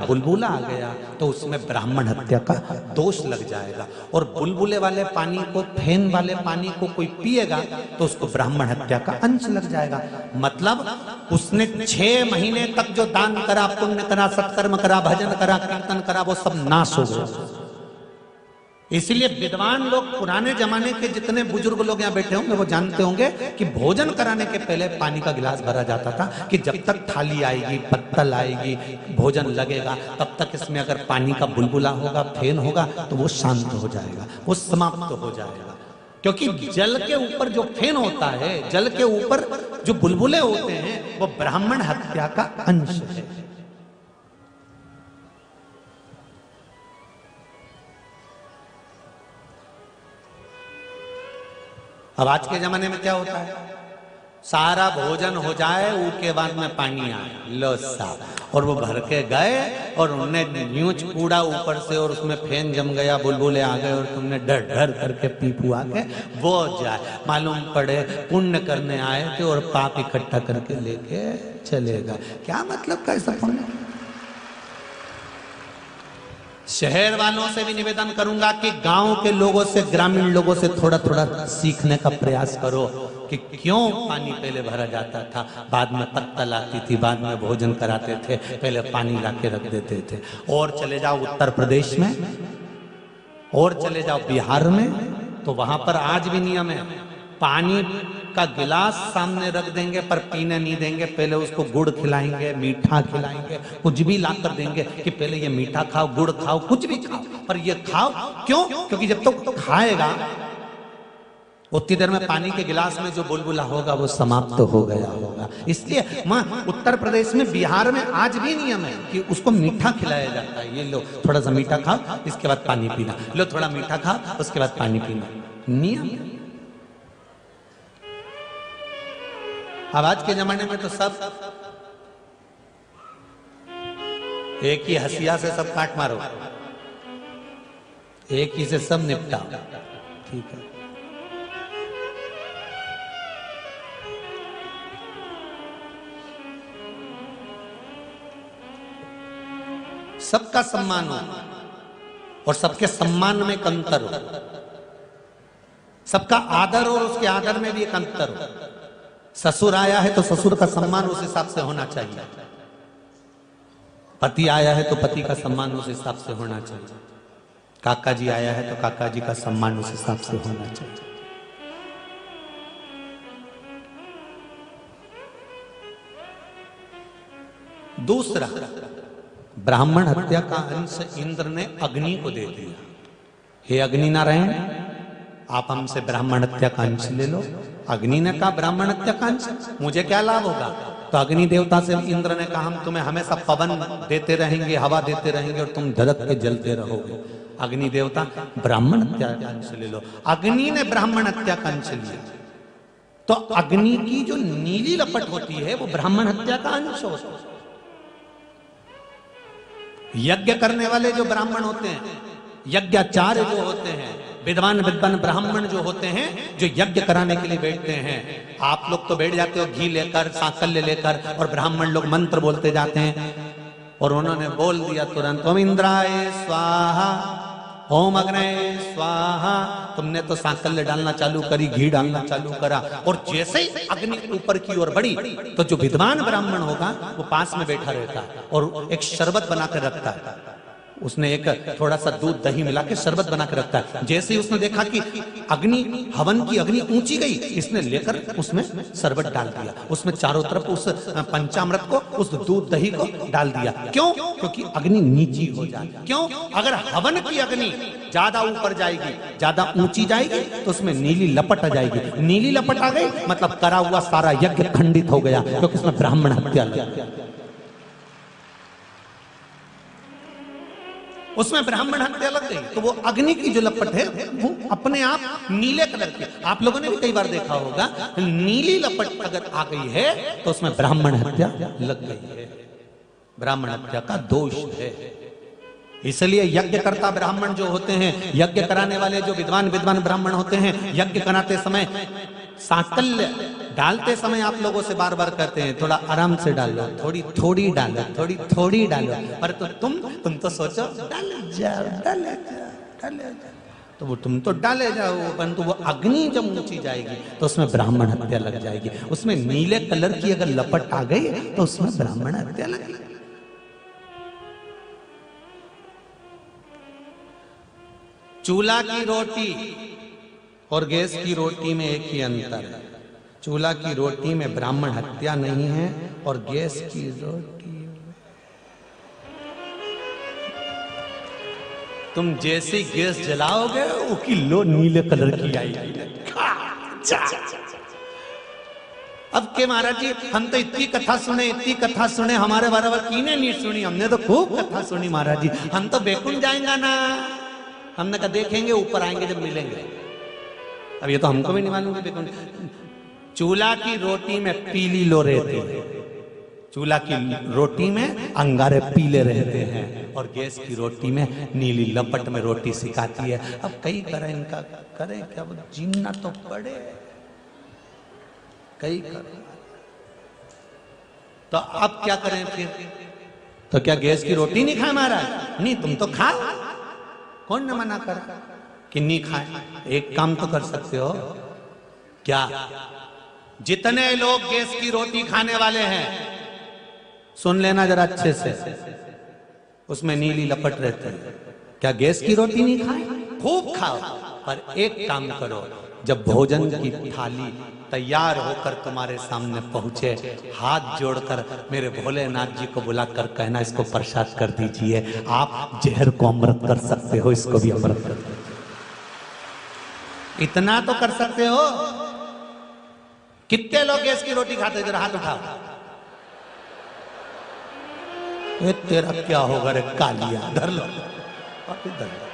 बुलबुला आ गया तो उसमें ब्राह्मण हत्या का दोष लग जाएगा। और बुलबुले वाले पानी को, फेन वाले पानी को कोई पिएगा तो उसको ब्राह्मण हत्या का अंश लग जाएगा। मतलब उसने 6 महीने तक जो दान करा, पुण्य करा, सत्कर्म करा, भजन करा, कीर्तन करा, वो सब नाश हो गया। इसलिए विद्वान लोग, पुराने जमाने के जितने बुजुर्ग लोग यहाँ बैठे होंगे वो जानते होंगे कि भोजन कराने के पहले पानी का गिलास भरा जाता था कि जब तक थाली आएगी, पत्तल आएगी, भोजन लगेगा, तब तक इसमें अगर पानी का बुलबुला होगा, फेन होगा तो वो शांत हो जाएगा, वो समाप्त हो जाएगा। क्योंकि जल के ऊपर जो फेन होता है, जल के ऊपर जो बुलबुले होते हैं, वो ब्राह्मण हत्या का अंश है। अब आज के जमाने में क्या होता है, सारा भोजन हो जाए, उसके बाद में पानी आए, लो साहब, और वो भर के गए और उन्होंने न्यूच कूड़ा ऊपर से और उसमें फेन जम गया, बुलबुले आ गए और तुमने डर डर करके पी पुआ के वो जाए, मालूम पड़े पुण्य करने आए थे और पाप इकट्ठा करके लेके चलेगा। क्या मतलब का ऐसा पुण्य? शहर वालों से भी निवेदन करूंगा कि गांव के लोगों से, ग्रामीण लोगों से थोड़ा थोड़ा सीखने का प्रयास करो कि क्यों पानी पहले भरा जाता था, बाद में पत्तल आती थी, बाद में भोजन कराते थे, पहले पानी लाके रख देते थे। और चले जाओ उत्तर प्रदेश में, और चले जाओ बिहार में, तो वहां पर आज भी नियम है, पानी का गिलास सामने रख देंगे पर पीने नहीं देंगे, पहले उसको गुड़ खिलाएंगे, मीठा खिलाएंगे, कुछ भी ला कर देंगे कि पहले ये मीठा खाओ, गुड़ खाओ, कुछ भी खाओ, पर ये खाओ। क्यों? क्योंकि जब तक तो खाएगा उतनी देर में पानी के गिलास में जो बुलबुला होगा वो समाप्त हो गया होगा। इसलिए उत्तर प्रदेश में, बिहार में आज भी नियम है कि उसको मीठा खिलाया जाता है। ये लो थोड़ा सा मीठा खाओ, इसके बाद पानी पीना, लो थोड़ा मीठा खाओ, उसके बाद पानी पीना, नियम। अब आज के जमाने में तो सब एक ही हसिया से सब काट मारो, एक ही से सब निपटाओ, ठीक है। सबका सम्मान हो और सबके सम्मान में एक अंतर हो, सबका आदर हो और उसके आदर में भी एक अंतर हो। ससुर आया है तो ससुर का सम्मान उस हिसाब से होना चाहिए, पति आया है तो पति का सम्मान उस हिसाब से होना चाहिए, काका जी आया है तो काका जी का सम्मान उस हिसाब से होना चाहिए। दूसरा, ब्राह्मण हत्या का अंश इंद्र ने अग्नि को दे दिया। हे अग्नि नारायण, आप हमसे ब्राह्मण हत्या का अंश ले लो। अग्नि ने कहा ब्राह्मण हत्या का अंश, मुझे क्या लाभ होगा? तो अग्नि देवता से इंद्र ने कहा हम तुम्हें हमेशा पवन देते रहेंगे, हवा देते रहेंगे और तुम धड़क के जलते रहोगे। अग्नि देवता, ब्राह्मण हत्या का अंश ले लो। अग्नि ने ब्राह्मण हत्या का अंश लिया। तो अग्नि की जो नीली लपट होती है वो ब्राह्मण हत्या का अंश होता है। यज्ञ करने वाले जो ब्राह्मण होते हैं, यज्ञाचार्य जो होते हैं, विद्वान ब्राह्मण जो होते हैं, जो यज्ञ कराने के लिए बैठते हैं, आप लोग तो बैठ जाते हो घी लेकर, सांकल्य लेकर, और ब्राह्मण लोग मंत्र बोलते जाते हैं। और उन्होंने बोल दिया तुरंत, ओम इंद्राय स्वाहा, ओम अग्नये स्वाहा। तुमने तो सांकल्य डालना चालू करी, घी डालना चालू करा, और जैसे ही अग्नि ऊपर की ओर बढ़ी तो जो विद्वान ब्राह्मण होगा वो पास में बैठा रहता है और एक शरबत बना कर रखता है। उसने एक थोड़ा सा दूध दही मिला के शरबत बना के रखता है। जैसे ही उसने देखा कि अग्नि, हवन की अग्नि ऊंची गई, इसने लेकर उसमें शरबत डाल दिया, उसमें चारों तरफ उस पंचामृत को, उस दूध दही को डाल दिया। क्यों? क्योंकि अग्नि नीची हो जाए। क्यों? अगर हवन की अग्नि ज्यादा ऊपर जाएगी, ज्यादा ऊंची जाएगी, तो उसमें नीली लपट आ जाएगी। नीली लपट आ गई मतलब करा हुआ सारा यज्ञ खंडित हो गया, क्योंकि उसमें ब्राह्मण हत्या लग गया। उसमें ब्राह्मण हत्या लग गई तो वो अग्नि की जो लपट है वो अपने आप नीले कलर की, आप लोगों ने भी कई बार देखा होगा, नीली लपट अगर आ गई है तो उसमें ब्राह्मण हत्या लग गई है, ब्राह्मण हत्या का दोष है। इसलिए यज्ञ करता ब्राह्मण जो होते हैं, यज्ञ कराने वाले जो विद्वान ब्राह्मण होते हैं, यज्ञ कराते समय सांकल्य डालते समय आप लोगों से बार बार कहते हैं थोड़ा आराम से डालो, थोड़ी थोड़ी डालो, थोड़ी थोड़ी डालो, पर तो तुम तो सोचो डाले जाओ, डाले जाओ, डाले जाओ, तो वो तुम तो डाले जाओ, परंतु वो अग्नि जब ऊंची जाएगी तो उसमें ब्राह्मण हत्या लग जाएगी। उसमें नीले कलर की अगर लपट आ गई तो उसमें ब्राह्मण हत्या लग जाएगी। चूल्हा की रोटी और गैस की रोटी में एक ही अंतर है। चूल्हा की रोटी में ब्राह्मण हत्या नहीं है और गैस की रोटी तुम जैसे गैस जलाओगे वो किलो नीले कलर की आएगी। अब के महाराज जी हम तो इतनी कथा सुने, हमारे बराबर किने नहीं सुनी, हमने तो खूब कथा सुनी महाराज जी, हम तो बेकुंठ जाएंगे ना। हमने कहा देखेंगे ऊपर आएंगे जब मिलेंगे। अब ये तो हमको भी नहीं मालूम कि बेकुंठ। चूल्हा की रोटी में पीली लो रहती है, चूल्हा की रोटी में अंगारे पीले रहते हैं और गैस की रोटी में नीली लपट में रोटी सिकाती है। अब कई करें इनका, करें क्या, वो जीना तो पड़े, कई करें तो अब क्या करें फिर? तो क्या गैस की रोटी नहीं खाए महाराज? नहीं, तुम तो खाओ, कौन न मना कर कि नहीं खाए। एक काम तो कर सकते हो, क्या जितने लोग गैस की रोटी खाने वाले हैं सुन लेना जरा अच्छे से, उसमें नीली लपट रहती है। क्या गैस की रोटी नहीं खाए? खूब खाओ, पर एक काम करो, जब भोजन की थाली तैयार होकर तुम्हारे सामने पहुंचे, हाथ जोड़कर मेरे भोलेनाथ जी को बुलाकर कहना इसको प्रसाद कर दीजिए। आप जहर को अमृत कर सकते हो, इसको भी अमृत कर दीजिए। इतना तो कर सकते हो। कितने लोग गैस की रोटी खाते? जरा हाथ उठाओ। तेरा क्या होगा रे कालिया, धर लो, धर लो।